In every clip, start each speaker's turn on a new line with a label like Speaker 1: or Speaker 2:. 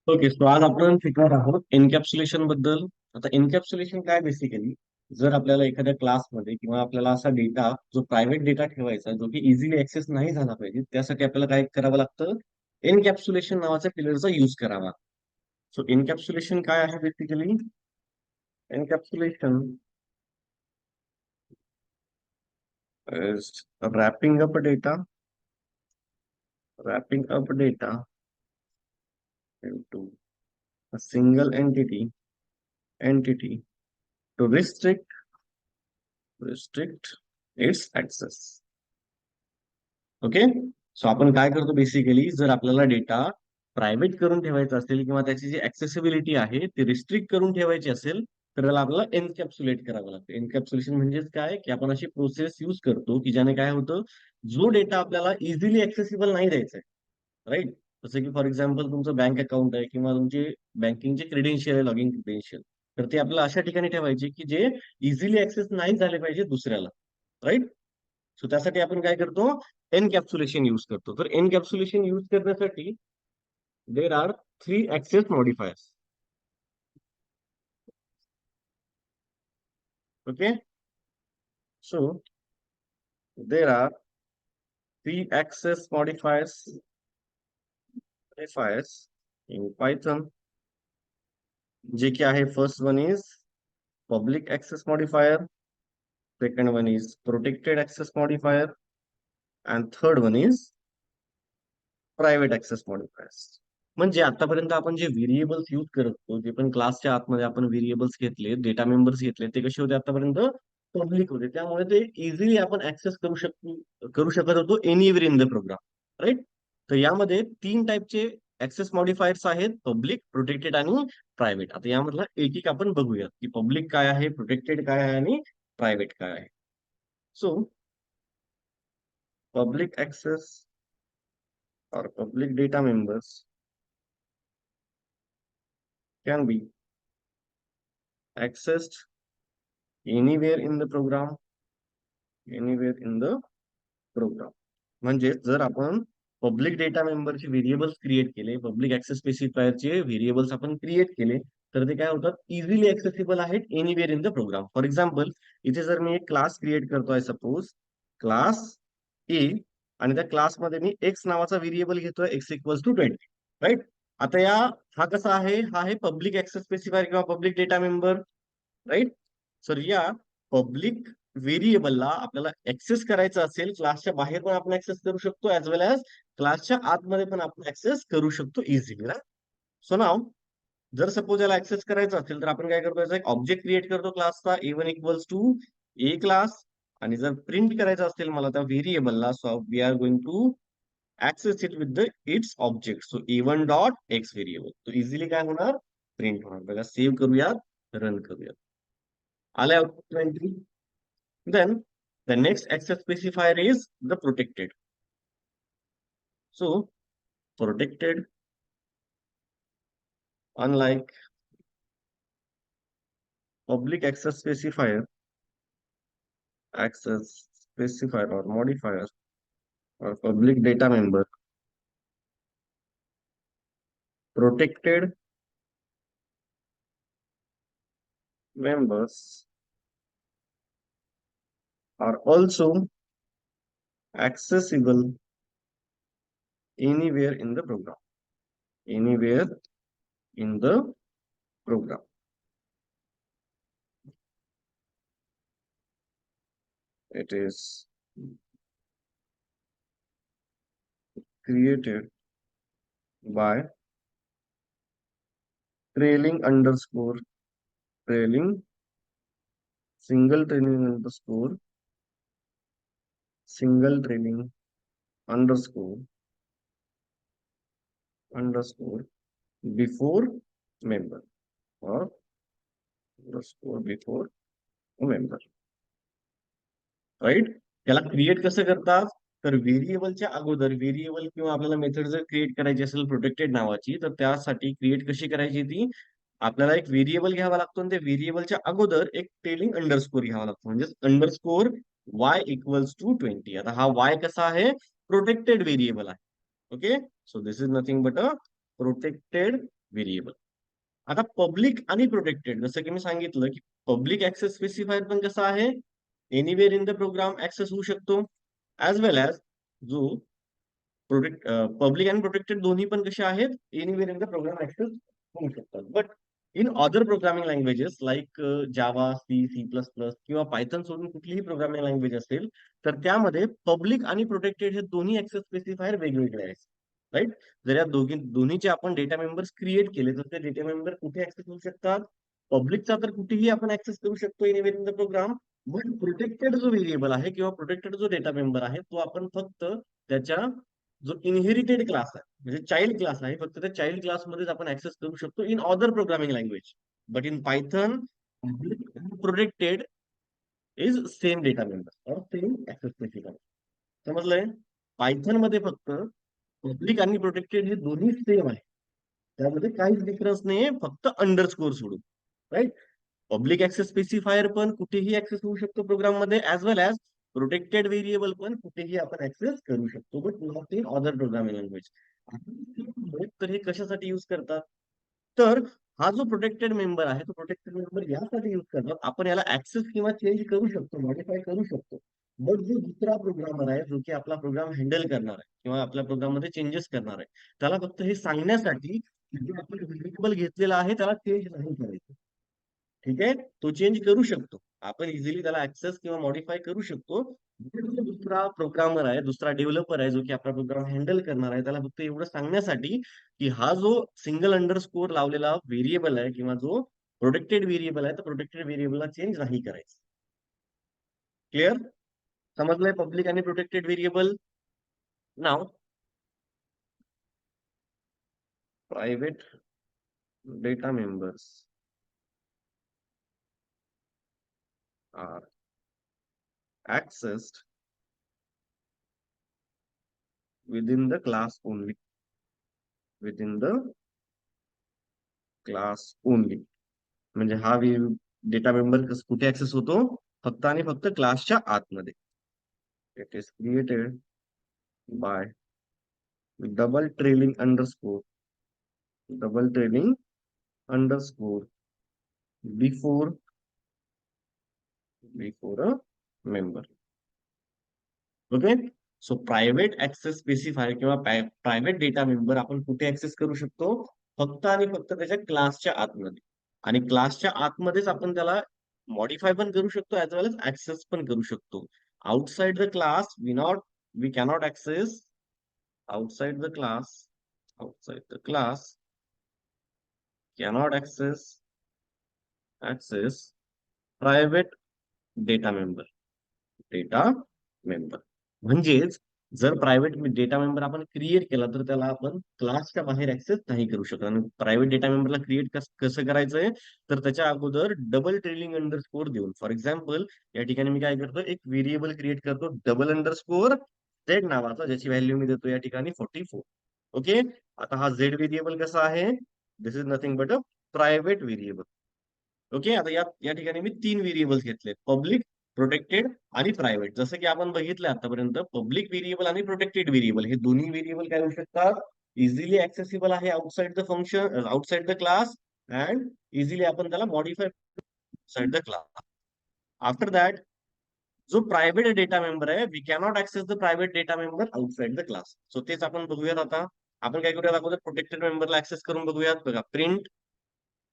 Speaker 1: Okay, so आज आपण शिकणार आहोत एनकॅप्सुलेशन बद्दल. आता एनकॅप्सुलेशन काय बेसिकली, जर आपल्याला एखाद्या क्लासमध्ये किंवा आपल्याला असा डेटा जो प्रायव्हेट डेटा ठेवायचा जो की इझिली ऍक्सेस नाही झाला पाहिजे, त्यासाठी आपल्याला काय करावं लागतं? एनकॅप्सुलेशन नावाच्या फिलरचा यूज करावा. सो एनकॅप्सुलेशन काय आहे basically? Encapsulation is wrapping up data into a single entity to restrict its access. Okay. So आपण काय करतो बेसिकली, जर आपल्याला डेटा प्रायव्हेट करून ठेवायचा असेल किंवा त्याची जी ऍक्सेसिबिलिटी आहे ती रिस्ट्रिक्ट करून ठेवायची असेल, तर त्याला आपल्याला एनकॅप्सुलेट करावं लागतं. एनकॅप्सुलेशन म्हणजेच काय, की आपण अशी प्रोसेस यूज करतो की ज्याने काय होतं, जो डेटा आपल्याला इझिली ऍक्सेसिबल नाही द्यायचा आहे, राईट. जसं की फॉर एक्झाम्पल तुमचं बँक अकाउंट आहे किंवा तुमचे बँकिंगचे क्रेडेन्शियल आहे, लॉगिन क्रेडेन्शियल, तर ते आपल्याला अशा ठिकाणी ठेवायचे की जे इझिली ऍक्सेस नाही झाले पाहिजे दुसऱ्याला, राईट. सो त्यासाठी आपण काय करतो? एनकॅप्सुलेशन यूज करतो. तर एनकॅप्सुलेशन यूज करण्यासाठी there are three access modifiers. Okay. So there are three access modifiers in Python, जे की आहे, first one is public access modifier, second one is protected access modifier, and third one is private access modifiers. म्हणजे आतापर्यंत आपण जे variables use करत होतो, जे पण क्लासच्या आतमध्ये आपण व्हेरिएबल्स घेतले, डेटा मेंबर्स घेतले, ते कसे होते आतापर्यंत? पब्लिक होते. त्यामुळे ते इझिली आपण ऍक्सेस करू शकत होतो anywhere in the program, right. तर यामध्ये तीन टाईपचे ऍक्सेस मॉडिफायर्स आहेत: पब्लिक, प्रोटेक्टेड आणि प्रायव्हेट. आता यामधला एक एक आपण बघूयात की पब्लिक काय आहे, प्रोटेक्टेड काय आहे आणि प्रायव्हेट काय आहे. So public access or public data members can be accessed anywhere in the program, anywhere in the program. म्हणजे जर आपण पब्लिक डेटा मेंबरचे व्हेरिएबल्स क्रिएट केले, पब्लिक ऍक्सेस स्पेसिफायरचे व्हेरिएबल्स आपण क्रिएट केले, तर ते काय होतात? इझिली ऍक्सेसिबल आहेत anywhere in the program. For example, इथे जर मी एक क्लास क्रिएट करतोय, सपोज क्लास ए, आणि त्या क्लासमध्ये मी एक्स नावाचा व्हेरिएबल घेतोय, एक्स इक्वल्स टू 20, राईट. आता हा कसा आहे? हा आहे पब्लिक ऍक्सेस स्पेसिफायर किंवा पब्लिक डेटा मेंबर, राईट. सर या पब्लिक व्हेरिएबलला आपल्याला ऍक्सेस करायचं असेल, क्लासच्या बाहेर पण आपण ऍक्सेस करू शकतो, ऍज वेल एज क्लासच्या आतमध्ये पण आपण ऍक्सेस करू शकतो इझिली, राईट. सो नाव, जर सपोज याला ऍक्सेस करायचं असेल तर आपण काय करतो? याचा एक ऑब्जेक्ट क्रिएट करतो क्लासचा, A1 equals to A class. आणि जर प्रिंट करायचं असेल मला त्या व्हेरिएबलला, so we are going to access it with the its object, so A1 dot X variable. तो इझिली काय होणार? प्रिंट होणार. बघा, सेव्ह करूयात, रन करूयात. आले output 20. Then the next access specifier is the protected. So protected, unlike public access specifier or modifier or public data member, protected members are also accessible anywhere in the program. Anywhere in the program. It is created by trailing underscore trailing single trailing underscore before member, or underscore before member, right. याला create कसं करतात? तर व्हेरिएबलच्या अगोदर, variable किंवा आपल्याला method जर create करायची असेल प्रोटेक्टेड नावाची, तर त्यासाठी क्रिएट कशी करायची? ती आपल्याला एक व्हेरिएबल घ्यावा लागतो आणि त्या व्हेरिएबलच्या अगोदर एक टेलिंग अंडरस्कोर घ्यावा लागतो, म्हणजे अंडरस्कोर वाय इक्वल्स टू 20. आता हा वाय कसा आहे? प्रोटेक्टेड व्हेरिएबल आहे. Okay. So this is nothing but a protected variable. आता पब्लिक आणि प्रोटेक्टेड, जसं की मी सांगितलं की पब्लिक ऍक्सेस स्पेसिफायर पण कसा आहे, anywhere in the program access होऊ शकतो, ऍज वेल ऍज जो प्रोटेक्ट पब्लिक आणि प्रोटेक्टेड दोन्ही पण कसे आहेत, anywhere in the program access होऊ शकतात. But in other programming languages like Java, C plus plus किंवा पायथन सोडून कुठलीही प्रोग्रामिंग लँग्वेज असेल, तर त्यामध्ये पब्लिक आणि प्रोटेक्टेड हे दोन्ही ऍक्सेस स्पेसिफायर वेगवेगळे आहेत. राईट. जर या दोन्हीचे आपण डेटा मेंबर्स क्रिएट केले तर ते डेटा मेंबर कुठे ऍक्सेस होऊ शकतात, पब्लिकचा तर कुठेही आपण ऍक्सेस करू शकतो anywhere in the program. But protected जो व्हेरिएबल आहे किंवा प्रोटेक्टेड जो डेटा मेंबर आहे तो आपण फक्त त्याच्या जो इनहेरिटेड क्लास आहे म्हणजे चाइल्ड क्लास आहे, फक्त त्या चाइल्ड क्लासमध्येच आपण ऍक्सेस करू शकतो in other programming language. But in Python protected is same data member और सेम ऍक्सेस स्पेसिफायर. समजलंय? पायथन मध्ये फक्त पब्लिक आणि प्रोटेक्टेड हे दोन्ही सेम आहे, त्यामध्ये काहीच डिफरन्स नाहीये, फक्त अंडरस्कोर सोडून. राईट. पब्लिक ऍक्सेस स्पेसिफायर पण कुठेही ऍक्सेस होऊ शकतो प्रोग्राम मध्ये, as well as protected variable पण कुठेही आपण ऍक्सेस करू शकतो, but not in other programming language. तर हे कशासाठी युज करतात, तर हा जो प्रोटेक्टेड मेंबर आहे तो प्रोटेक्टेड मेंबर यासाठी युज करतात, आपण याला ऍक्सेस किंवा चेंज करू शकतो, मॉडिफाय करू शकतो. बट जो दुसरा प्रोग्रामर आहे जो की आपला प्रोग्राम हँडल करणार आहे किंवा आपल्या प्रोग्राम मध्ये चेंजेस करणार आहे, त्याला फक्त हे सांगण्यासाठी की जो आपण व्हेरिएबल घेतलेला आहे त्याला चेंज नाही करायचं. ठीक आहे, तो चेंज करू शकतो आपण इझिली, त्याला ऍक्सेस किंवा मॉडिफाय करू शकतो. जो दुसरा प्रोग्रामर आहे, दुसरा डेव्हलपर आहे जो की आपला प्रोग्राम हँडल करणार आहे, त्याला फक्त एवढं सांगण्यासाठी की हा जो सिंगल अंडरस्कोर लावलेला व्हेरिएबल आहे किंवा जो प्रोटेक्टेड व्हेरिएबल आहे तर प्रोटेक्टेड व्हेरिएबलला चेंज नाही करायचं. क्लिअर? समजलंय पब्लिक आणि प्रोटेक्टेड व्हेरिएबल? नाव private data members are accessed within the class only, within the class only. म्हणजे हा डेटा मेंबर कुठे ऍक्सेस होतो, फक्त आणि फक्त क्लासच्या आतमध्ये. It is created by double trailing underscore, double trailing underscore before before a member. Okay. So private access specifier किंवा प्रायव्हेट डेटा मेंबर आपण कुठे ऍक्सेस करू शकतो, फक्त आणि फक्त त्याच्या क्लासच्या आतमध्ये. आणि क्लासच्या आतमध्येच आपण त्याला मॉडिफाय पण करू शकतो, ऍज वेल एज ऍक्सेस पण करू शकतो. Outside the class we cannot access, outside the class, outside the class cannot access private data member, data member. म्हणजेच जर प्रायव्हेट डेटा मेंबर आपण क्रिएट केला तर त्याला आपण क्लासच्या बाहेर ऍक्सेस नाही करू शकत. आणि प्रायव्हेट डेटा मेंबरला क्रिएट कसं करायचंय, तर त्याच्या अगोदर डबल ट्रेलिंग अंडरस्कोर देऊन. फॉर एक्झाम्पल या ठिकाणी मी काय करतो, एक व्हेरिएबल क्रिएट करतो डबल अंडरस्कोर झेड नावाचा, ज्याची व्हॅल्यू मी देतो या ठिकाणी 44. ओके. आता हा झेड व्हेरिएबल कसा आहे, this is nothing but a private variable. Okay. आता या ठिकाणी मी 3 व्हेरिएबल्स घेतले, पब्लिक, प्रोटेक्टेड आणि प्रायव्हेट. जसं की आपण बघितलं आतापर्यंत, पब्लिक व्हेरिएबल आणि प्रोटेक्टेड व्हेरिएबल हे दोन्ही व्हेरिएबल काय होऊ शकतात, इझिली ऍक्सेसिबल आहे outside the function, outside the class, and easily आपण त्याला modify outside the class. After that जो प्रायव्हेट डेटा मेंबर आहे, we cannot access the private data member outside the class. So तेच आपण बघूयात आता. आपण काय करूयात, अगोदर प्रोटेक्टेड मेंबरला ऍक्सेस करून बघूयात. बघा, प्रिंट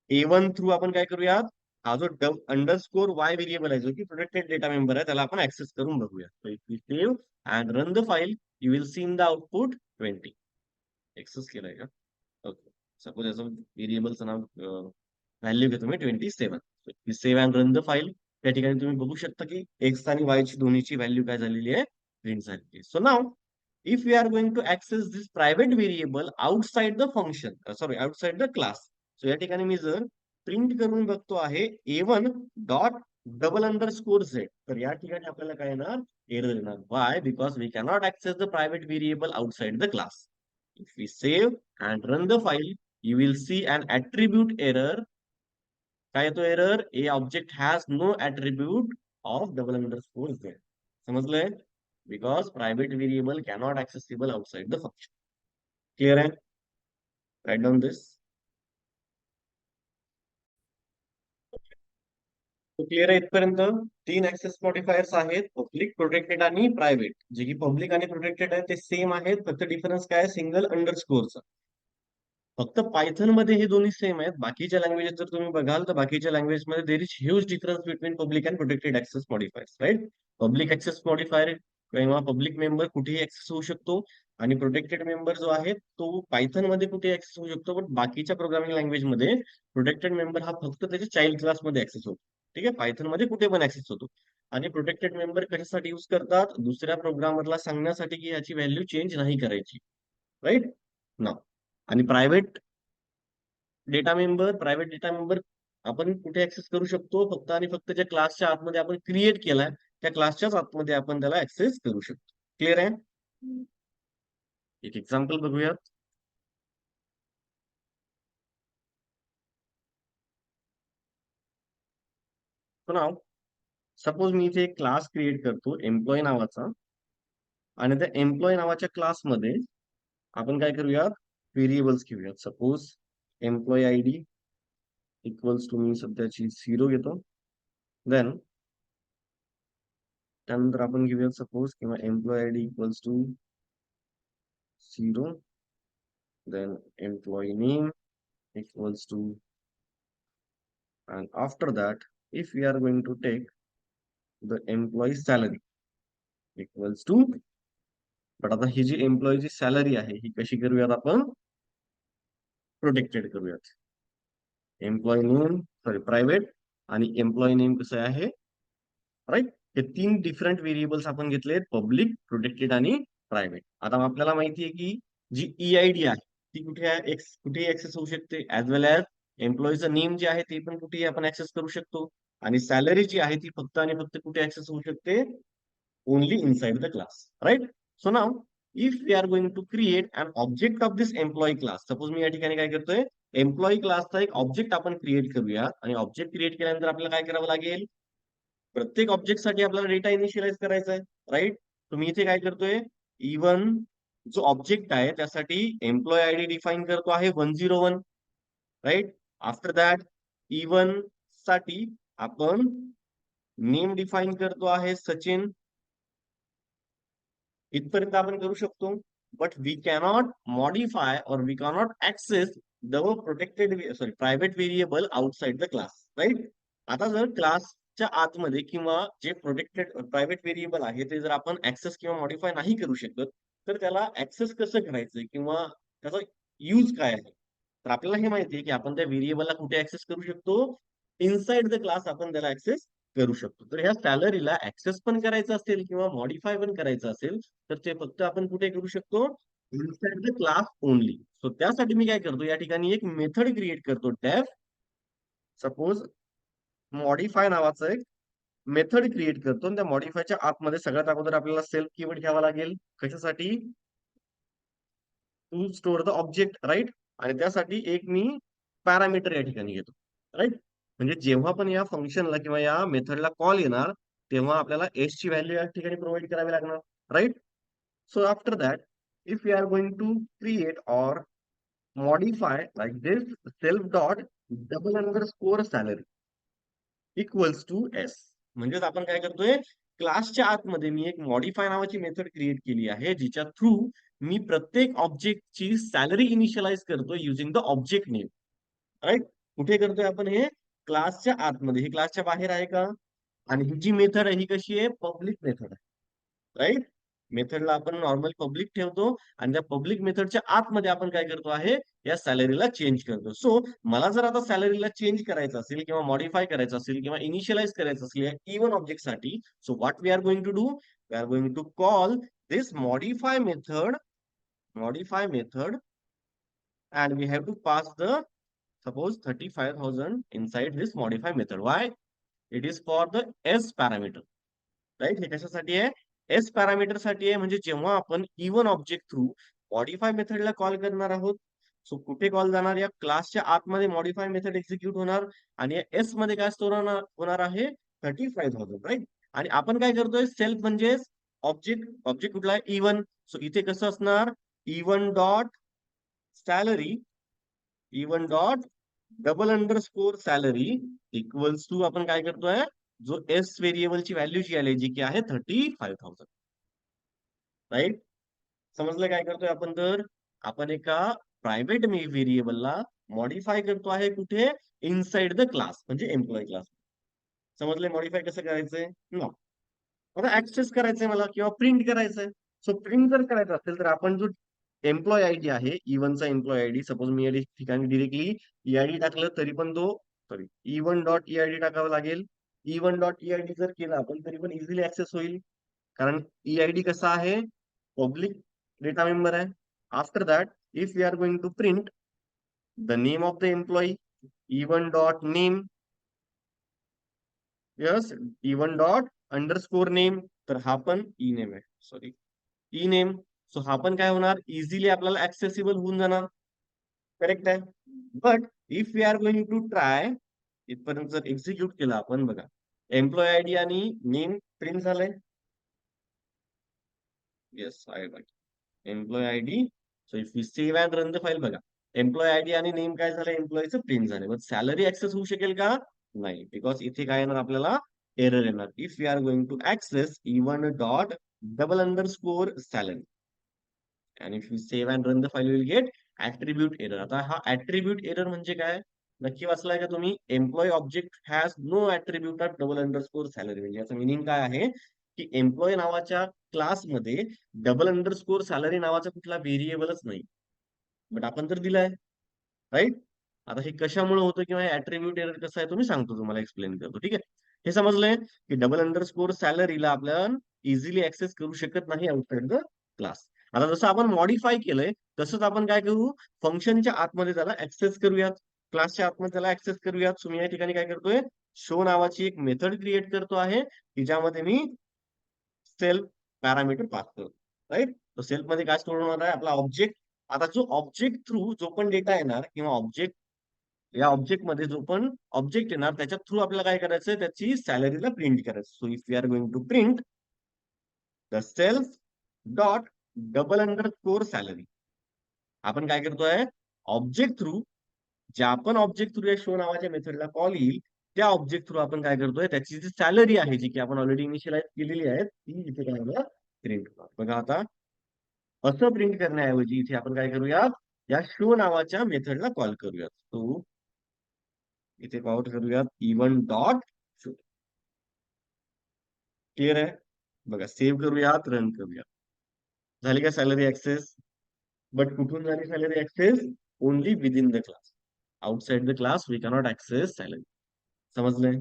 Speaker 1: A1 थ्रू आपण काय करूयात, हा जो अंडरस्कोर वाय व्हेरिएबल आहे जो की प्रोटेक्टेड डेटा मेंबर आहे त्याला आपण ऍक्सेस करून बघूया. Save and run the file, you will see in the output 20. Access केलाय का? ओके. सपोज याचं व्हेरिएबलचं नाव व्हॅल्यू घेतो मी 27. Save and run the file. त्या ठिकाणी तुम्ही बघू शकता की एक्स आणि वाय ची दोन्हीची व्हॅल्यू काय झालेली आहे, प्रिंट झालेली आहे. So now if we are going to access this private variable outside the function, sorry, outside the class. So या ठिकाणी मी जर प्रिंट करून बघतो आहे A1 dot double underscore Z, तर या ठिकाणी आपल्याला काय येणार, एरर येणार. Why? Because we cannot access the private variable outside the class. If we save and run the file, you will see an attribute error. काय येतो error, A object has no attribute of double underscore Z. समजलंय? Because private variable cannot accessible outside the function. Clear आहे? Write down this. Clear आहे इथपर्यंत? 3 access modifiers आहेत, public, protected आणि private. जे की पब्लिक आणि प्रोटेक्टेड आहे ते सेम आहेत, फक्त डिफरन्स काय आहे, सिंगल अंडरस्कोरचा. फक्त पायथन मध्ये हे दोन्ही सेम आहेत. बाकीच्या लँग्वेजेस जर तुम्ही बघाल तर बाकीच्या लँग्वेज मध्ये there is huge difference between public and protected access modifiers, right? Public access modifier किंवा पब्लिक मेंबर कुठेही ऍक्सेस होऊ शकतो, आणि प्रोटेक्टेड मेंबर जो आहे तो पायथन मध्ये कुठे ऍक्सेस होऊ शकतो, पण बाकीच्या प्रोग्रामिंग लँग्वेज मध्ये प्रोटेक्टेड मेंबर हा फक्त त्याच्या चाइल्ड क्लास मध्ये ऍक्सेस होतो. ठीक आहे, पायथन मध्ये कुठे पण ऍक्सेस होतो. आणि प्रोटेक्टेड मेंबर कशासाठी युज करतात? दुसऱ्या प्रोग्रामरला सांगण्यासाठी की याची व्हॅल्यू चेंज नाही करायची, राईट ना. आणि प्रायव्हेट डेटा मेंबर आपण कुठे ऍक्सेस करू शकतो? फक्त आणि फक्त ज्या क्लासच्या आतमध्ये आपण क्रिएट केलाय त्या क्लासच्याच आतमध्ये आपण त्याला ऍक्सेस करू शकतो. क्लिअर आहे? एक एक्झाम्पल बघूयात. तर नाव सपोज मी इथे एक क्लास क्रिएट करतो एम्प्लॉय नावाचा, आणि त्या एम्प्लॉय नावाच्या क्लासमध्ये आपण काय करूयात, व्हेरिएबल्स घेऊयात. Suppose employee I D equals to, मी सध्याची 0 घेतो. देन त्यानंतर आपण घेऊयात सपोज, किंवा employee I D equals to 0. Then employee name equals to, and after that, if we are going to take the employee salary equals to, but आता ही जी एम्प्लॉईची salary आहे ही कशी करूयात आपण, प्रोटेक्टेड करूयात. एम्प्लॉई नेम सॉरी प्रायव्हेट, आणि employee name कसं आहे, right. हे 3 डिफरंट व्हेरिएबल्स आपण घेतलेत, पब्लिक, प्रोटेक्टेड आणि प्रायव्हेट. आता आपल्याला माहिती आहे की जी EID आहे ती कुठे आहे, कुठेही ऍक्सेस होऊ शकते, ऍज वेल ऍज एम्प्लॉईचं नेम जे आहे ते पण कुठेही आपण ऍक्सेस करू शकतो. आणि सॅलरी जी आहे ती फक्त आणि फक्त कुठे ऍक्सेस होऊ शकते, only inside the class, right? So now if we are going to create an object of this employee class, suppose मी या ठिकाणी काय करतोय, एम्प्लॉई क्लासचा एक ऑब्जेक्ट आपण क्रिएट करूया. आणि ऑब्जेक्ट क्रिएट केल्यानंतर आपल्याला काय करावं लागेल, प्रत्येक ऑब्जेक्ट साठी आपल्याला डेटा इनिशियलाइज करायचा आहे, राईट? तुम्ही इथे काय करतोय, इवन जो ऑब्जेक्ट आहे त्यासाठी एम्प्लॉय आयडी डिफाईन करतो आहे 101, राईट? आफ्टर दॅट इवन साठी आपण नेम डिफाईन करतो आहे सचिन. इथपर्यंत आपण करू शकतो. But we cannot modify or we cannot access the protected sorry private variable outside the class, right? आता जर क्लासच्या आतमध्ये किंवा जे प्रोटेक्टेड प्रायव्हेट व्हेरिएबल आहे ते जर आपण ऍक्सेस किंवा मॉडिफाय नाही करू शकत, तर त्याला ऍक्सेस कसं करायचं किंवा त्याचा यूज काय आहे? तर आपल्याला हे माहिती आहे की आपण त्या व्हेरिएबलला कुठे ऍक्सेस करू शकतो, इनसाइड द क्लास आपण त्याला ऍक्सेस करू शकतो. तर ह्या सॅलरीला ऍक्सेस पण करायचं असेल किंवा मॉडिफाय पण करायचं असेल तर ते फक्त आपण कुठे करू शकतो, inside the class only. So त्यासाठी मी काय करतो, या ठिकाणी एक मेथड क्रिएट करतो, डेफ. सपोज मॉडिफाय नावाचं एक मेथड क्रिएट करतो, आणि त्या मॉडिफायच्या आतमध्ये सगळ्यात अगोदर आपल्याला सेल्फ कीवर्ड घ्यावा लागेल. कशासाठी? To store the object, right? आणि त्यासाठी एक मी पॅरामीटर या ठिकाणी घेतो, राईट? म्हणजे जेव्हा पण या फंक्शनला किंवा या मेथडला कॉल येणार तेव्हा आपल्याला एस ची व्हॅल्यू या ठिकाणी प्रोव्हाइड करावी लागणार, right? So after that, if we are going to create or modify like this, self dot double underscore salary equals to s. म्हणजेच आपण काय करतोय, क्लासच्या आतमध्ये मी एक मॉडिफाय नावाची मेथड क्रिएट केली आहे जिच्या थ्रू मी प्रत्येक ऑब्जेक्टची सॅलरी इनिशियलाइज करतोय using the object name, right? कुठे करतोय आपण हे, क्लासच्या आतमध्ये. हे क्लासच्या बाहेर आहे का? आणि ही जी मेथड आहे ही कशी आहे, पब्लिक मेथड आहे, राईट? मेथडला आपण नॉर्मल पब्लिक ठेवतो, आणि त्या पब्लिक मेथडच्या आतमध्ये आपण काय करतो आहे, या सॅलरीला चेंज करतो. सो मला जर आता सॅलरीला चेंज करायचं असेल किंवा मॉडिफाय करायचं असेल किंवा इनिशियलाइज करायचं असेल या इवन ऑब्जेक्ट साठी, so what we are going to do, we are going to call this modify method and we have to pass the suppose 35,000 inside this modify method. Why? It is for the s parameter, right? हे कशासाठी आहे, S parameter साठी आहे. म्हणजे जेव्हा आपण even object through modify मेथडला call करणार आहोत, सो कुठे कॉल जाणार, या क्लासच्या आतमध्ये मॉडिफाय मेथड एक्झिक्यूट होणार, आणि या एस मध्ये काय स्टोर होणार आहे, 35,000, राईट? आणि आपण काय करतोय, सेल्फ म्हणजे ऑब्जेक्ट. ऑब्जेक्ट कुठला आहे, इवन. सो इथे कसं असणार, E one dot salary, E one dot double underscore salary equals to आपण काय करतोय, जो एस व्हेरिएबलची व्हॅल्यू जी आली जी की आहे 35,000. राईट. समजलं काय करतोय आपण तर, आपण एका प्रायव्हेट व्हेरिएबलला मॉडीफाय करतो आहे कुठे, इनसाइड द क्लास म्हणजे एम्प्लॉई क्लास. समजलंय मॉडीफाय कसं करायचंय ना. आता ऍक्सेस करायचंय मला किंवा प्रिंट करायचंय. सो प्रिंट जर करायचं असेल तर आपण जो एम्प्लॉय आयडी आहे, इव्हनचा एम्प्लॉय आयडी, सपोज मी या ठिकाणी डिरेक्टली ईआयडी टाकलं तरी पण तो, सॉरी, इव्हन डॉट ईआयडी टाकावं लागेल. इव्हन डॉट ईआयडी जर केलं आपण तरी पण इझिली ऍक्सेस होईल, कारण ईआयडी कसा आहे, पब्लिक डेटा मेंबर आहे. After that, if we are going to print the name of the employee, E one dot name, yes, E one dot underscore name, तर हा पण ई नेम आहे, सॉरी, ई नेम. सो हा पण काय होणार, इझिली आपल्याला ऍक्सेसिबल होऊन जाणार. करेक्ट आहे. But if we are going to try, इथपर्यंत जर एक्झिक्यूट केलं आपण, बघा, एम्प्लॉय आयडी आणि नेम प्रिंट झालंय. Yes, I right. Employee ID. So if you save and run the file, बघा, एम्प्लॉय आयडी आणि नेम काय झालं, एम्प्लॉयचं प्रिंट झालं. मग सॅलरी ऍक्सेस होऊ शकेल का, नाही, बिकॉज इथे काय येणार आपल्याला, एरर येणार. If we are going to access even dot double underscore salary, आणि if you save and run the file will get attribute error. आता हा ऍट्रिब्यूट एरर म्हणजे काय, नक्की वाचलाय का तुम्ही, employee object has no attribute of double underscore salary. म्हणजे याचं मिनिंग काय आहे, की एम्प्लॉय नावाच्या क्लासमध्ये डबल अंडरस्कोर सॅलरी नावाचा कुठला व्हेरिएबलच नाही, बट आपण तर दिलाय. राईट. आता हे कशामुळे होतं किंवा ऍट्रिब्यूट एरर कसं आहे, तुम्ही सांगतो, तुम्हाला एक्सप्लेन करतो. ठीक आहे. हे समजलंय की डबल अंडरस्कोर सॅलरीला आपण इझिली ऍक्सेस करू शकत नाही आउटसाइड द क्लास. आता जसं आपण मॉडीफाय केलंय तसंच आपण काय करू, फंक्शनच्या आतमध्ये त्याला ऍक्सेस करूयात, क्लासच्या आतमध्ये त्याला ऍक्सेस करूयात. सो मी या ठिकाणी काय करतोय, शो नावाची एक मेथड क्रिएट करतो आहे, की ज्यामध्ये मी सेल्फ पॅरामीटर पास करतो. राईट. तर सेल्फ मध्ये काय स्टोअर होणार आहे, आपला ऑब्जेक्ट. आता जो ऑब्जेक्ट थ्रू जो पण डेटा येणार किंवा ऑब्जेक्ट, या ऑब्जेक्ट मध्ये जो पण ऑब्जेक्ट येणार त्याच्या थ्रू आपल्याला काय करायचं, त्याची सॅलरीला प्रिंट करायचं. So if you are going to print the self dot double underscore salary, आपण काय करतोय, ऑब्जेक्ट थ्रू, ज्या पण ऑब्जेक्ट थ्रू या शो नावाच्या मेथडला कॉल येईल, त्या ऑब्जेक्ट थ्रू आपण काय करतोय, त्याची जी सॅलरी आहे जी की आपण ऑलरेडी इनिशियलाइज केलेली आहे, ती इथे काय प्रिंट. बघा आता, असं प्रिंट करण्याऐवजी इथे आपण काय करूयात, या शो नावाच्या मेथडला कॉल करूयात. तो इथे कॉल करूयात इव्हन डॉट शो. क्लिअर आहे. बघा, सेव्ह करूयात, रन करूयात. झाली का सॅलरी ऍक्सेस. बट कुठून झाली salary access, only within the class. Outside the class we cannot access salary. समजलंय.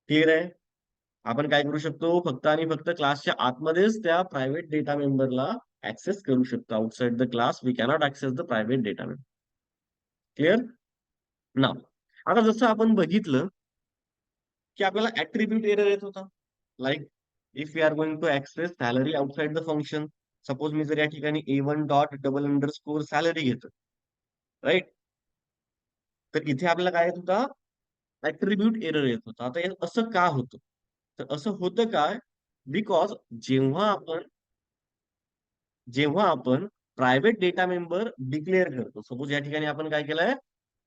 Speaker 1: क्लिअर आहे. आपण काय करू शकतो, फक्त आणि फक्त क्लासच्या आतमध्येच त्या प्रायव्हेट डेटा मेंबरला ऍक्सेस करू शकतो. Outside the class we cannot access the private data member. Clear ना. आता जसं आपण बघितलं की आपल्याला ऍट्रिब्यूट एरर येत होता, like if you are going to access salary outside the function. Suppose मी जर या ठिकाणी A1 dot double underscore salary घेतो, राईट, तर इथे आपल्याला काय येत होता, ऍट्रिब्यूट एरर येत होता. आता असं का होतं, तर असं होतं काय, बिकॉज जेव्हा आपण प्रायव्हेट डेटा मेंबर डिक्लेअर करतो, सपोज या ठिकाणी आपण काय केलंय,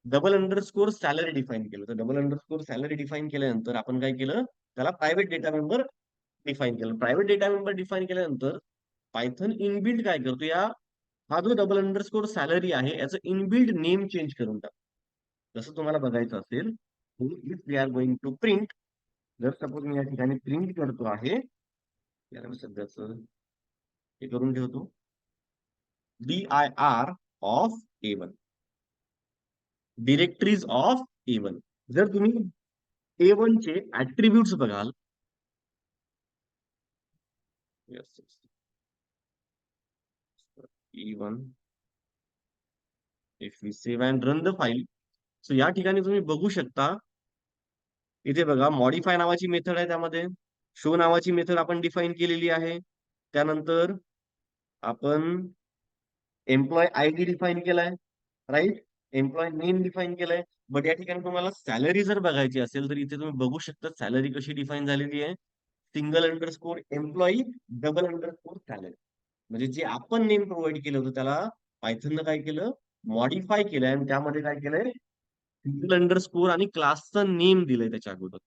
Speaker 1: डबल अंडरस्कोर सॅलरी डिफाईन केलं. तर डबल अंडरस्कोर सॅलरी डिफाईन केल्यानंतर आपण काय केलं, त्याला प्रायव्हेट डेटा मेंबर डिफाईन केलं. प्रायव्हेट डेटा मेंबर डिफाईन केल्यानंतर पायथन इनबिल्ड काय करतो, या हा जो डबल अंडरस्कोर सॅलरी आहे याचं इनबिल्ड नेम चेंज करून टाक. जसं तुम्हाला बघायचं असेल, if we are going to print, जर सपोज मी या ठिकाणी प्रिंट करतो आहे, याला मी सध्याच हे करून ठेवतो, dir of A1, directories of A1. जर तुम्ही A1 चे ऍट्रिब्यूट्स बघाल, yes, yes. E1, if we save and run the file, so या ठिकाणी तुम्ही बघू शकता, इथे बघा, मॉडीफाय नावाची मेथड आहे, त्यामध्ये शो नावाची मेथड आपण डिफाईन केलेली आहे. त्यानंतर आपण एम्प्लॉय आयडी डिफाईन केलाय, राईट, एम्प्लॉय नेम डिफाईन केलाय. बट या ठिकाणी तुम्हाला सॅलरी जर बघायची असेल तर इथे तुम्ही बघू शकता सॅलरी कशी डिफाईन झालेली आहे, single underscore employee double underscore salary. म्हणजे जे आपण नेम प्रोव्हाइड केलं होतं त्याला पायथननं काय केलं, मॉडीफाय केलंय आणि त्यामध्ये काय केलंय, सिंगल अंडरस्कोर आणि क्लासचं नेम दिलंय त्याच्या अगोदर.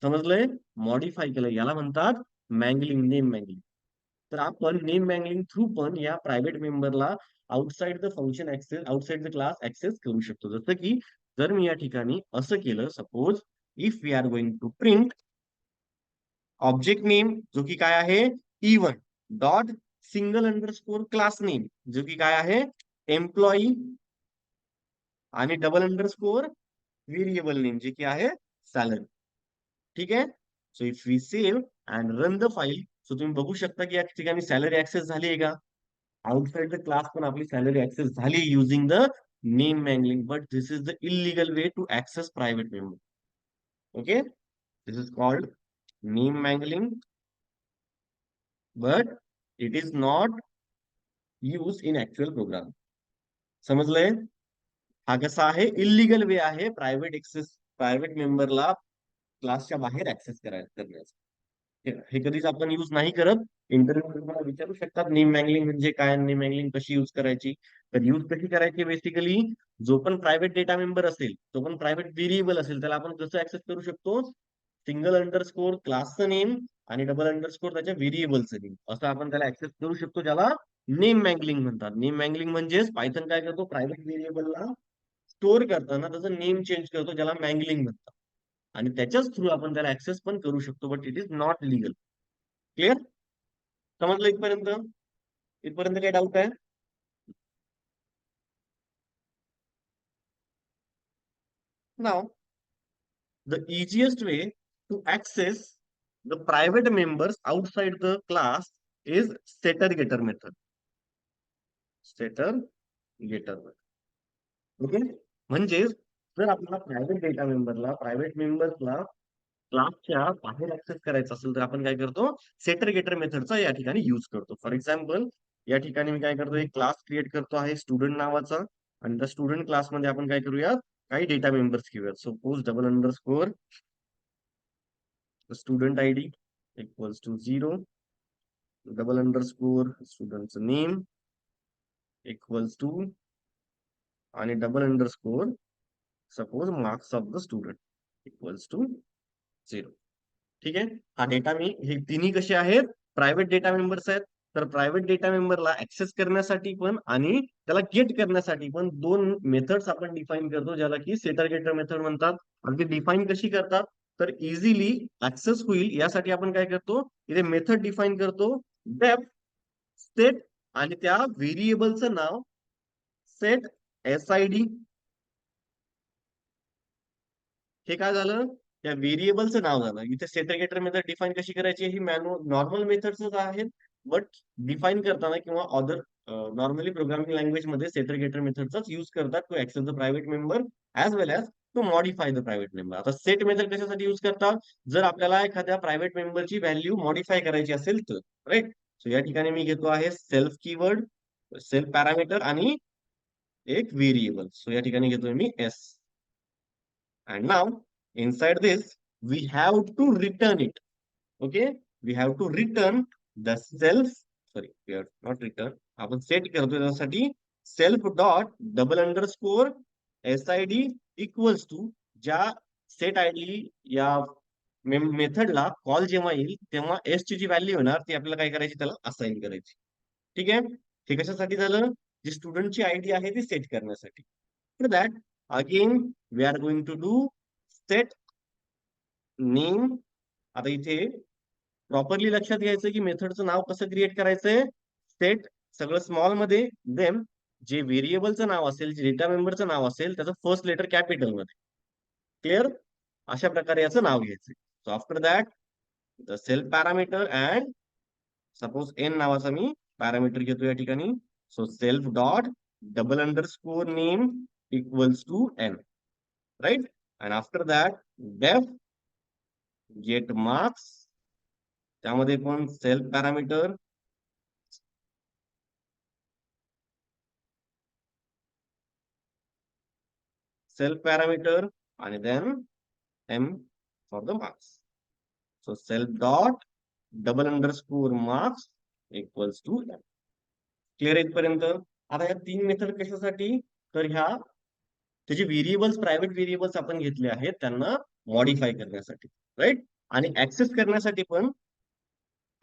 Speaker 1: समजलंय? मॉडीफाय केलंय, याला म्हणतात मँगलिंग, नेम मँगलिंग. तर आपण नेम मँगलिंग थ्रू पण या प्रायव्हेट मेंबरला outside the function access, outside the class access करू शकतो. जसं की जर मी या ठिकाणी असं केलं, suppose if we are going to print object name, जो की काय आहे E1 dot single underscore class name, जो की काय आहे एम्प्लॉई, आणि डबल अंडरस्कोर व्हेरिएबल नेम, जे की आहे सॅलरी. ठीक आहे. So if we save and run the file, so तुम्ही बघू शकता की या ठिकाणी सॅलरी ऍक्सेस झाली आहे का? आउटसाइड द क्लास पण आपली सॅलरी ऍक्सेस झाली using the name mangling, but this is the illegal way to access private member. Okay, this is called name mangling, but it is not use in actual program. समजलंय? हा कसा आहे illegal वे आहे private access, private मेंबरला क्लासच्या बाहेर access करण्याचा. हे कधीच आपण युज नाही करत. इंटरव्ह्यू मला विचारू शकतात नेम मँगलिंग म्हणजे काय, नेम मँगलिंग कशी युज करायची. तर युज कशी करायची, बेसिकली जो पण प्रायव्हेट डेटा मेंबर असेल, तो पण प्रायव्हेट व्हेरिएबल असेल, त्याला आपण कसं ऍक्सेस करू शकतो, सिंगल अंडरस्कोर क्लासचं नेम आणि डबल अंडरस्कोर त्याच्या व्हेरिएबलचं नेम, असं आपण त्याला ऍक्सेस करू शकतो, ज्याला नेम मँगलिंग म्हणतात. नेम मँगलिंग म्हणजेच पायथन काय करतो, प्रायव्हेट व्हेरिएबलला स्टोअर करताना त्याचं नेम चेंज करतो, ज्याला मँगलिंग म्हणतात. आणि त्याच्याच थ्रू आपण त्याला ऍक्सेस पण करू शकतो, but it is not legal. Clear? समजलं इथपर्यंत? इथपर्यंत काही डाऊट आहे? नाव the easiest way to access the private members outside the class is setter getter method. Setter getter method. Okay, म्हणजे जर आपल्याला प्रायव्हेट डेटा मेंबरला, प्रायव्हेट मेंबर्सला क्लासच्या बाहेर ऍक्सेस करायचं असेल, तर आपण काय करतो, सेटर गेटर मेथडचा या ठिकाणी युज करतो. फॉर एक्झाम्पल, या ठिकाणी मी काय करतो, एक क्लास क्रिएट करतो आहे स्टुडंट नावाचा, आणि त्या स्टुडंट क्लासमध्ये आपण काय करूया, काही डेटा मेंबर्स घेऊयात. Suppose double underscore student I D equals to 0, double underscore स्टुडंटचं नेम इक्वल्स टू, आणि double underscore suppose marks of the student equals to 0. ठीक आहे. हा डेटा मी, हे तिन्ही कसे आहेत, प्रायव्हेट डेटा मेंबर्स आहेत. तर प्रायव्हेट डेटा मेंबरला ऍक्सेस करण्यासाठी पण आणि त्याला गेट करण्यासाठी पण दोन मेथड्स आपण डिफाईन करतो, ज्याला की सेटर गेटर मेथड म्हणतात. आणि ती डिफाईन कशी करतात, तर इझिली ऍक्सेस होईल यासाठी आपण काय करतो, इथे मेथड डिफाईन करतो, डेफ सेट, आणि त्या व्हेरिएबलचं नाव सेट SID. हे काय झालं, त्या व्हेरिएबलचं नाव झालं. इथे सेटरगेटर मेथड डिफाईन कशी करायची, ही मॅन्युअल नॉर्मल मेथड्सच आहेत, बट डिफाईन करताना किंवा अदर नॉर्मली प्रोग्रामिंग लँग्वेज मध्ये सेटरगेटर मेथडचाच यूज करतात to access the private member as well as to modify the private member. आता सेट मेथड कशासाठी यूज करतात, जर आपल्याला एखाद्या प्रायव्हेट मेंबरची व्हॅल्यू मॉडिफाय करायची असेल तर, राईट. सो या ठिकाणी मी घेतो आहे सेल्फ कीवर्ड, सेल्फ पॅरामीटर आणि एक व्हेरिएबल. सो या ठिकाणी घेतोय मी S. And now, inside this, we have to return it. Okay? We have to return the self, sorry, we have not return. आपण सेट करतो त्यासाठी self dot double underscore SID equals to, ज्या set ID या मेथडला call जेव्हा येईल तेव्हा S ची जी व्हॅल्यू होणार ती आपल्याला काय करायची, त्याला असाइन करायची. ठीक आहे. हे कशासाठी झालं, जी स्टुडंटची आयडी आहे ती सेट करण्यासाठी. For that, again, we are going to do set name. आता इथे प्रॉपरली लक्षात घ्यायचं की मेथडचं नाव कसं क्रिएट करायचंय, सेट सगळं स्मॉल मध्ये, देन जे व्हेरिएबलचं नाव असेल, जे डेटा मेंबरचं नाव असेल, त्याचं फर्स्ट लेटर कॅपिटल मध्ये. क्लिअर? अशा प्रकारे याचं नाव घ्यायचंय. So after that the self parameter and suppose N नावाचा मी पॅरामीटर घेतो या ठिकाणी. So self dot double underscore name equals to N, right. And after that def get marks, त्यामध्ये पण सेल्फ पॅरामीटर आणि then M for the marks. So self dot double underscore marks equals to M. Clear इथपर्यंत? आता या तीन method कशासाठी, तर ह्या त्याचे व्हेरिएबल्स, प्रायव्हेट व्हेरिएबल्स आपण घेतले आहेत त्यांना मॉडिफाय करण्यासाठी, राईट. आणि ऍक्सेस करण्यासाठी पण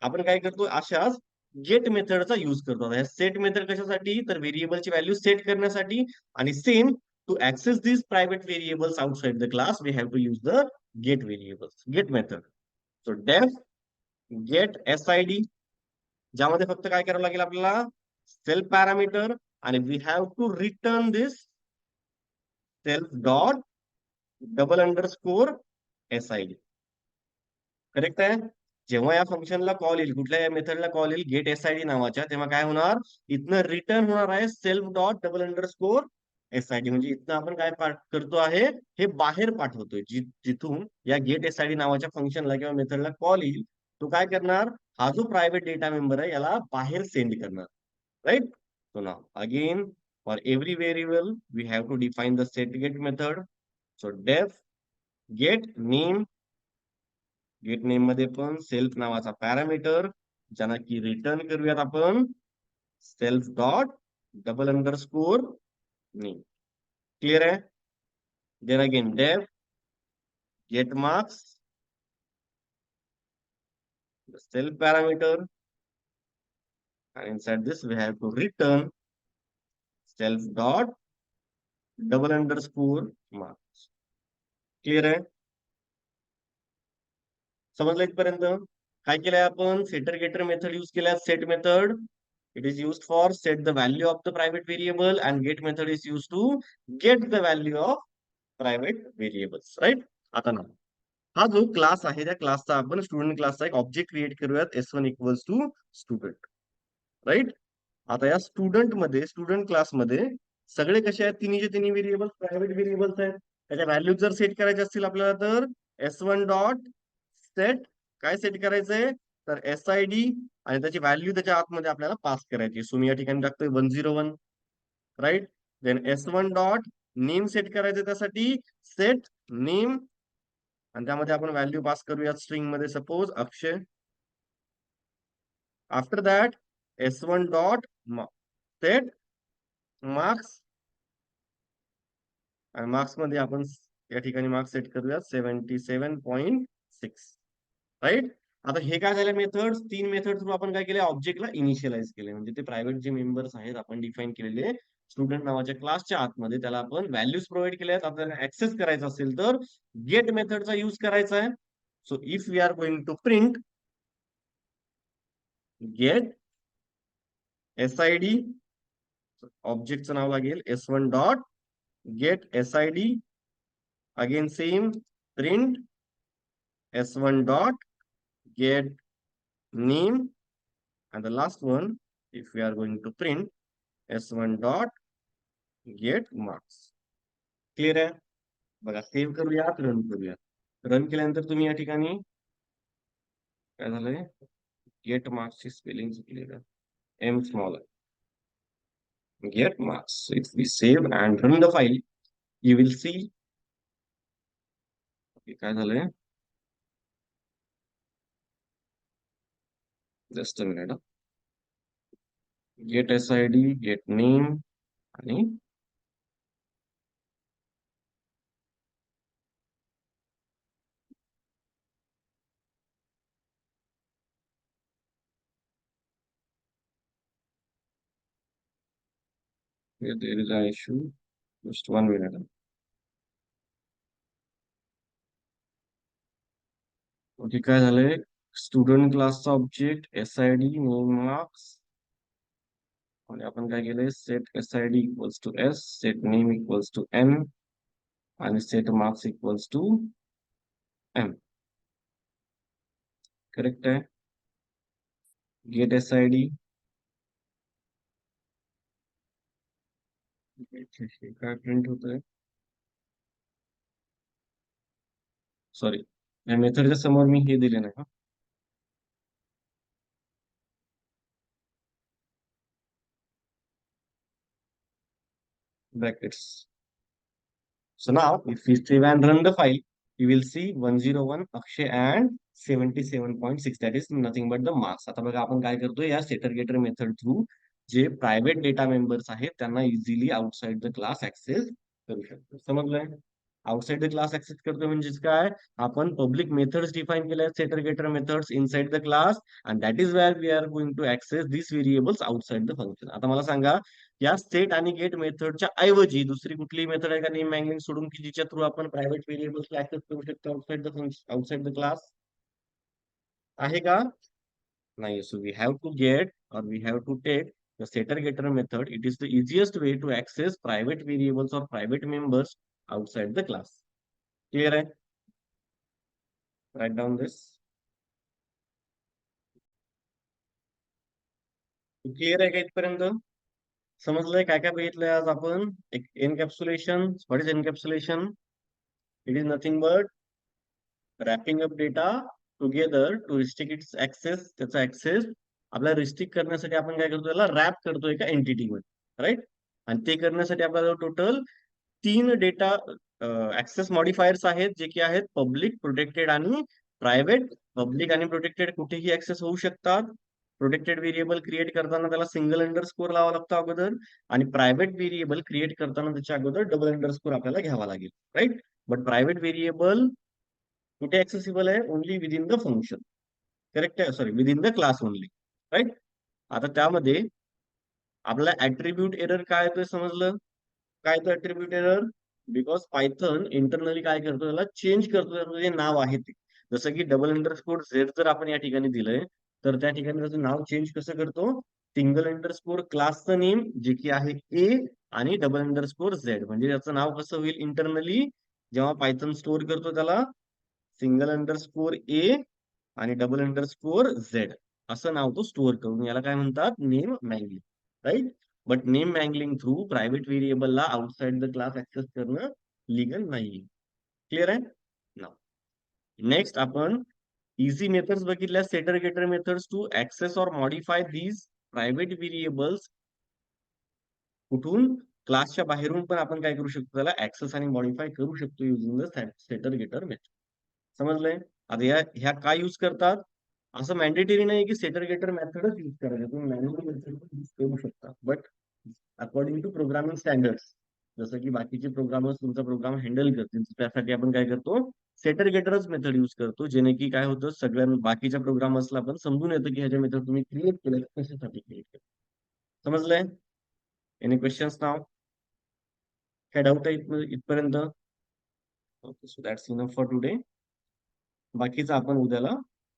Speaker 1: आपण काय करतो, अशाच गेट मेथडचा युज करतो. सेट मेथड कशासाठी, तर व्हेरिएबलची व्हॅल्यू सेट करण्यासाठी. आणि same, to access this private variables outside the class we have to use the get variables, get method. So def get SID, ज्यामध्ये फक्त काय करावं लागेल आपल्याला, सेल्फ पॅरामीटर, आणि we have to return this self dot double underscore SID. Correct आहे. जेव्हा या फंक्शनला कॉल येईल, कुठल्या या मेथडला कॉल येईल गेट एसआयडी नावाच्या, तेव्हा काय होणार, इथनं रिटर्न होणार आहे सेल्फ डॉट डबल अंडरस्कोर एसआयडी. म्हणजे इथनं आपण काय करतो आहे, हे बाहेर पाठवतोय. जिथून या गेट एसआयडी नावाच्या फंक्शनला किंवा मेथडला कॉल येईल, तो काय करणार, हा जो प्रायव्हेट डेटा मेंबर आहे याला बाहेर सेंड करणार, राईट. सो नाव again, for every variable we have to define the set get method. So def get name, get name मध्ये पण सेल्फ नावाचा पॅरामीटर, ज्यांना की रिटर्न करूयात आपण self dot double underscore name. Clear आहे. देन अगेन डेफ get marks, self parameter, and inside this we have to return self dot double underscore marks. Clear आहे. समजलं इथपर्यंत. काय केलंय आपण, सेटर गेटर मेथड यूज केल्या. Set method, it is used for set the value of the private variable, and get method is used to get the value of private variables, right. आता ना, हा जो क्लास आहे त्या क्लासचा आपण student क्लासचा एक ऑब्जेक्ट क्रिएट करूयात, S1 equals to student, right. आता या स्टुडंट क्लासमध्ये सगळे कसे आहेत, तिन्हीचे तिन्ही व्हेरिएबल्स प्रायव्हेट व्हेरिएबल्स आहेत. त्याच्या व्हॅल्यू जर सेट करायचे असतील आपल्याला, तर S1 डॉट सेट, काय सेट करायचंय, तर SID, आणि त्याची व्हॅल्यू त्याच्या आतमध्ये आपल्याला पास करायची. सो मी या ठिकाणी टाकतोय 101, right. Then S1 dot name set करायचं, त्यासाठी सेट नेम, आणि त्यामध्ये आपण व्हॅल्यू पास करूया स्ट्रिंग मध्ये, suppose Akshay. After that S1 dot set marks, आणि मार्क्स मध्ये आपण या ठिकाणी मार्क्स सेट करूया 77.6, राईट. आता हे काय झालं, मेथड्स, तीन मेथड थ्रू आपण काय केले, ऑब्जेक्टला इनिशियलाइज केले. म्हणजे ते प्रायव्हेट जे मेंबर्स आहेत आपण डिफाईन केलेले स्टुडंट नावाच्या क्लासच्या आतमध्ये, त्याला आपण व्हॅल्यूज प्रोव्हाइड केल्या आहेत. आपल्याला ऍक्सेस करायचा असेल तर गेट मेथडचा युज करायचा आहे. So if we are going to print get SID, ऑब्जेक्टचं नाव लागेल S1 dot get SID, again same print S1 dot get name, and the last one, if we are going to print S1 dot get marks. Clear आहे. बघा, save करूयात, run करूयात. Run केल्यानंतर तुम्ही या ठिकाणी काय झालंय, गेट मार्क्सची स्पेलिंग चुकली का, M small आहे, get marks. If we save and run the file, you will see काय झालंय. Just a minute, get SID, get name, आणि there is an issue. Just 1 minute. Okay, काय झालंय, स्टुडंट क्लासचा object SID name marks, आणि आपण काय केलंय, set SID equals to S, set name equals to N, आणि set marks equals to M. Correct आहे. गेट SID, काय प्रिंट होतंय, सॉरी, या मेथडच्या समोर मी हे दिले नाही, brackets. So now, if we save and run the file, you will see 101 Akshay and 77.6. That is nothing but the marks. आता बघा आपण काय करतोय, या सेटर गेटर मेथड थ्रू जे प्रायव्हेट डेटा मेंबर्स आहेत त्यांना easily outside the class access करू शकतो. समजलंय? आउटसाइड द क्लास ऍक्सेस करतो म्हणजेच काय, आपण पब्लिक मेथड्स डिफाईन केल्या setter getter methods inside the class, and that is where we are going to access this variables outside the function. आता मला सांगा, या सेट आणि गेट मेथडच्या ऐवजी दुसरी कुठली मेथड आहे का नेम मँगलिंग सोडून, की जिच्या थ्रू आपण प्रायव्हेट व्हेरिएबल्स ऍक्सेस करू शकतो outside the function, outside the class? आहे का? नाही. So we have to get, or we have to take the setter getter method. It is the easiest way to access private variables or private members outside the class. Clear आहे? Write down this. Clear आहे का इथपर्यंत? समजलंय काय काय बघितलंय आज आपण? एक encapsulation. What is encapsulation? It is nothing but wrapping up data together to restrict its access. त्याचा ऍक्सेस आपल्याला रिस्ट्रिक्ट करण्यासाठी आपण काय करतो, त्याला रॅप करतो एका एंटिटी मध्ये, राईट? आणि ते करण्यासाठी आपल्याला टोटल 3 डेटा ऍक्सेस मॉडिफायर्स आहेत, जे की आहेत पब्लिक, प्रोटेक्टेड आणि प्रायव्हेट. पब्लिक आणि प्रोटेक्टेड कुठेही ऍक्सेस होऊ शकतात. प्रोटेक्टेड व्हेरिएबल क्रिएट करताना त्याला सिंगल अंडरस्कोर लावा लागतो अगोदर, आणि प्रायव्हेट व्हेरिएबल क्रिएट करताना त्याच्या अगोदर डबल अंडरस्कोर आपल्याला घ्यावा लागेल, राईट? बट प्रायव्हेट व्हेरिएबल कुठे ऍक्सेसिबल आहे? Only within the function. Correct आहे? Sorry, within the class only, right? आता त्यामध्ये आपला ऍट्रिब्यूट एरर काय येतोय समजलं? काय तो attribute error? Because Python internally काय करतो, त्याला चेंज करतो, त्याचं जे नाव आहे ते. जसं की डबल अंडरस्कोर झेड जर आपण या ठिकाणी दिलंय, तर त्या ठिकाणी त्याचं नाव चेंज कसं करतो? सिंगल अंडरस्कोर क्लासचं नेम जे की आहे ए, आणि डबल अंडरस्कोर झेड, म्हणजे त्याचं नाव कसं होईल इंटरनली जेव्हा पायथन स्टोअर करतो त्याला? सिंगल अंडरस्कोर ए आणि डबल अंडरस्कोर झेड असं नाव तो स्टोअर करून, याला काय म्हणतात? Name mangling, right? But name mangling through private व्हेरिएबलला आउटसाइड द क्लास ऍक्सेस करणं लिगल नाही. क्लिअर आहे ना? नेक्स्ट आपण इझी मेथड्स बघितल्या, setter getter methods to access or modify these private variables. कुठून? क्लासच्या बाहेरून पण आपण काय करू शकतो, त्याला ऍक्सेस आणि मॉडिफाय करू शकतो using the setter getter method. समजलंय? आता ह्या काय युज करतात? असं मॅन्डेटरी नाही की सेटर गेटर मेथडच युज करायचं, तुम्ही मॅन्युअल मेथड युज करू शकता, but according to programming standards, जसं की बाकीचे प्रोग्रामर्स तुमचा प्रोग्राम हँडल करतील, त्यासाठी आपण काय करतो? सेटर गेटरच मेथड युज करतो, जेणे की काय होतं, सगळ्या बाकीच्या प्रोग्रामर्सला पण समजून येतं की ह्याच्या मेथड तुम्ही क्रिएट केलं कशासाठी क्रिएट केलं. समजलंय? एनी क्वेश्चन्स नाव? काय डाऊट आहे इथपर्यंत? Okay, so that's enough for today. बाकीचं आपण उद्याला